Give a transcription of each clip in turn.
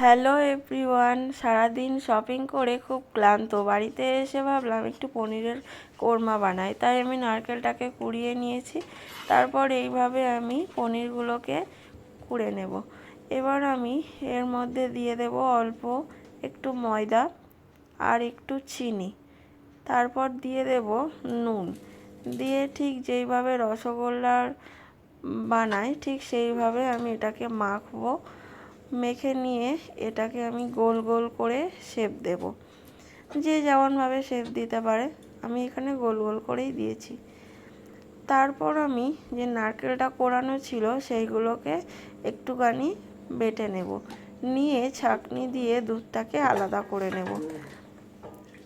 Hello everyone, সারাদিন shopping করে খুব ক্লান্ত। বাড়িতে এসে ভাবলাম একটু পনিরের কোরমা বানাই, তাই আমি নারকেলটাকে কুড়িয়ে নিয়েছি। তারপর এইভাবে আমি পনিরগুলোকে কুড়ে নেব। এবার আমি এর মধ্যে দিয়ে দেব অল্প একটু ময়দা আর একটু চিনি, তারপর দিয়ে দেব নুন, দিয়ে ঠিক যেইভাবে রসগোল্লার বানাই ঠিক সেইভাবে আমি এটাকে মাখবো। মেখে নিয়ে এটাকে আমি গোল গোল করে শেপ দেব। যে যেমনভাবে শেপ দিতে পারে, আমি এখানে গোল গোল করেই দিয়েছি। তারপর আমি যে নারকেলটা কোরানো ছিল সেইগুলোকে একটুখানি বেটে নেব, নিয়ে ছাঁকনি দিয়ে দুধটাকে আলাদা করে নেব।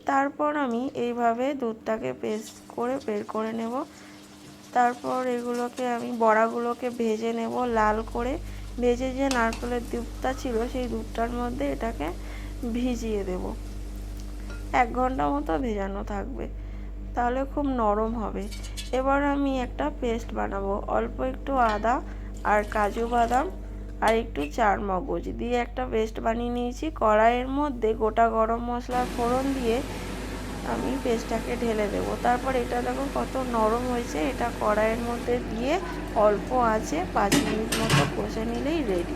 তারপর আমি এইভাবে দুধটাকে পেস্ট করে বের করে নেব। তারপর এগুলোকে আমি বড়াগুলোকে ভেজে নেব লাল করে। ভেজে যে নারকেলের দুধটা ছিল সেই দুধটার মধ্যে এটাকে ভিজিয়ে দেব। 1 ঘন্টা মতো ভেজানো থাকবে, তাহলে খুব নরম হবে। এবার আমি একটা পেস্ট বানাবো। অল্প একটু আদা আর কাজু বাদাম আর একটু চারমগজ দিয়ে একটা পেস্ট বানিয়ে নিয়েছি। কড়াইয়ের মধ্যে গোটা গরম মশলার ফোড়ন দিয়ে আমি পেস্টটাকে ঢেলে দেবো। তারপর এটা দেখো কত নরম হয়েছে। এটা কড়াইয়ের মধ্যে দিয়ে অল্প আঁচে 5 মিনিট মতো কষে নিলেই রেডি।